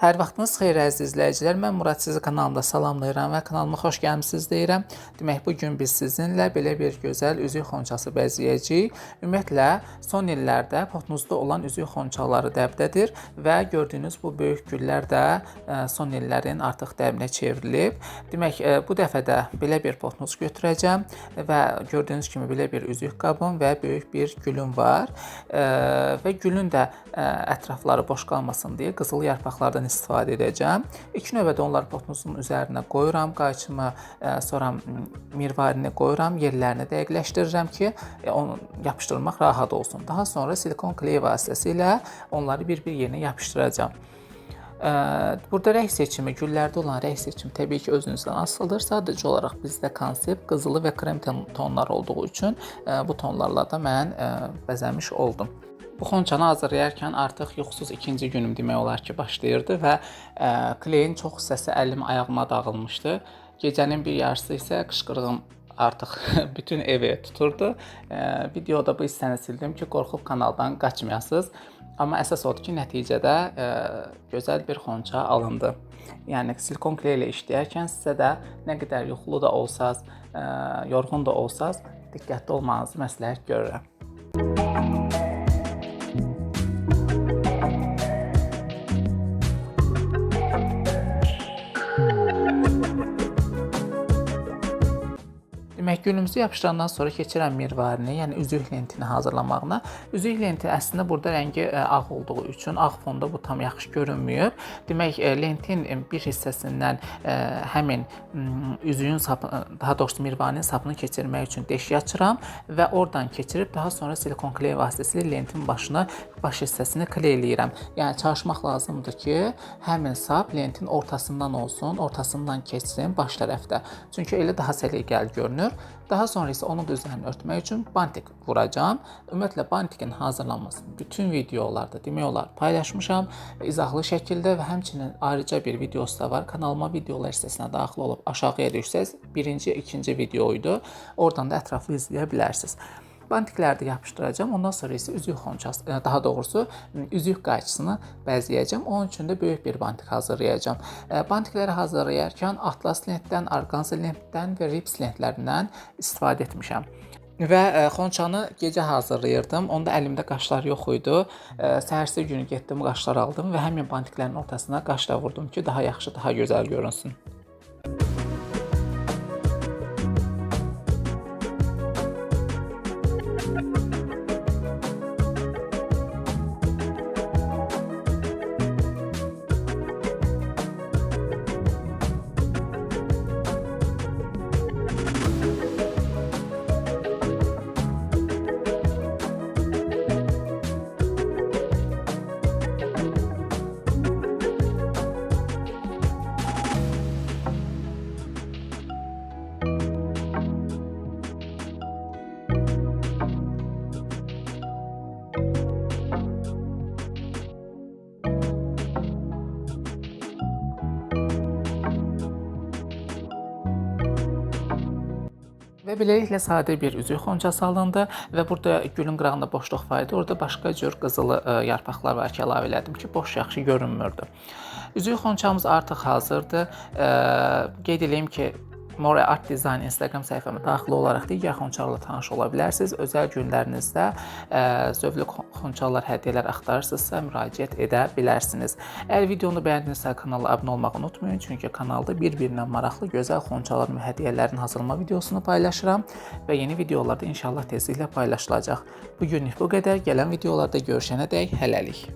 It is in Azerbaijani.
Hər vaxtınız xeyir əziz izləyicilər. Mən Murad, sizi kanalımda salamlayıram və kanalıma xoş gəlmisiniz deyirəm. Demək, bugün biz sizinlə belə bir gözəl üzük xonçası bəzəyəcəyik. Ümumiyyətlə, son illərdə potnuzda olan üzük xonçaları dəbdədir və gördüyünüz bu böyük güllər də son illərin artıq dəbinə çevrilib. Demək, bu dəfə də belə bir potnuz götürəcəm və gördüyünüz kimi belə bir üzük qabım və böyük bir gülüm var. Və gülün də ətrafları boş qalmasın deyə qızıl yarpaqlardan istifadə edəcəm. İlk növbədə onları potnuzun üzərinə qoyuram, qayçımı, sonra mirvarini qoyuram, yerlərini dəqiqləşdirirəm ki, onu yapışdırmaq rahat olsun. Daha sonra silikon kley vasitəsilə onları bir-bir yerinə yapışdıracağam. Burada rəng seçimi, güllərdə olan rəng seçimi təbii ki özünüzdən asılıdır. Sadəcə olaraq bizdə konsept qızılı və krem tonları olduğu üçün bu tonlarla da mən bəzəmiş oldum. Bu xonçanı hazırlayarkən artıq yuxusuz ikinci günüm demək olar ki başlayırdı və kleyin çox hissəsi əlim ayağıma dağılmışdı. Gecənin bir yarısı isə qışqırığım artıq bütün evi tuturdu. Videoda bu hissəni sildim ki qorxub kanaldan qaçmayasınız. Amma əsas odur ki nəticədə gözəl bir xonça alındı. Yəni silikon kley ilə işləyərkən sizə də nə qədər yuxulu da olsaz, yorğun da olsaz diqqətli olmanızı məsləhət görürəm. Demək, gülümüzü yapışdırandan sonra keçirəm mirvarini, yəni üzük lentini hazırlamağına. Üzük lenti əslində burada rəngi ağ olduğu üçün ağ fonda bu tam yaxşı görünmüyor. Demək, lentin bir hissəsindən həmin üzüyün sapı, daha doğrusu mirvarinin sapını keçirmək üçün deşik açıram və oradan keçirib daha sonra silikon kley vasitəsilə lentin başına, baş hissəsini kleyləyirəm. Yəni çalışmaq lazımdır ki, həmin sap lentin ortasından olsun, ortasından keçsin baş tərəfdə. Çünki elə daha səliqəli görünür. Daha sonra isə onun da üzərini örtmək üçün bantik vuracağım. Ümumiyyətlə bantikin hazırlanmasını bütün videolarda demək olar paylaşmışam izahlı şəkildə və həmçinin ayrıca bir videosu da var. Kanalıma videolar listəsinə daxil olub aşağıya düşsəz birinci, ikinci videoydu. Oradan da ətraflı izləyə bilərsiniz. Bantikləri də yapışdıracağım. Ondan sonra isə üzük xonçası, daha doğrusu üzük qayçısını bəzəyəcəm. Onun üçün də böyük bir bantik hazırlayacağım. Bantikləri hazırlayarkən atlas lentdən, orqanza lentdən və rips lentlərindən istifadə etmişəm. Və xonçanı gecə hazırlayırdım. Onda əlimdə qaşlar yox idi. Səhərsi günü getdim, qaşlar aldım və həmin bantiklərin ortasına qaş da vurdum ki, daha yaxşı, daha gözəl görünsün. Və beləliklə sadə bir üzük xonçası alındı və burada gülün qırağında boşluq var idi. Orada başqa cür qızılı yarpaqlar var ki, əlavə elədim ki, boş yaxşı görünmürdü. Üzük xonçamız artıq hazırdır. Qeyd edeyim ki, More Art Design Instagram səhifəmə daxil olaraq digər xonçalarla tanış ola bilərsiniz. Özəl günlərinizdə zövqlü xonçalar, hədiyyələr axtarırsınızsa müraciət edə bilərsiniz. Əgər videonu bəyəndinizsə kanala abunə olmağı unutmayın. Çünki kanalda bir-birindən maraqlı gözəl xonçaların və hədiyyələrin hazırlama videosunu paylaşıram və yeni videolarda inşallah tezliklə paylaşılacaq. Bu günlük bu qədər. Gələn videolarda görüşənədək hələlik.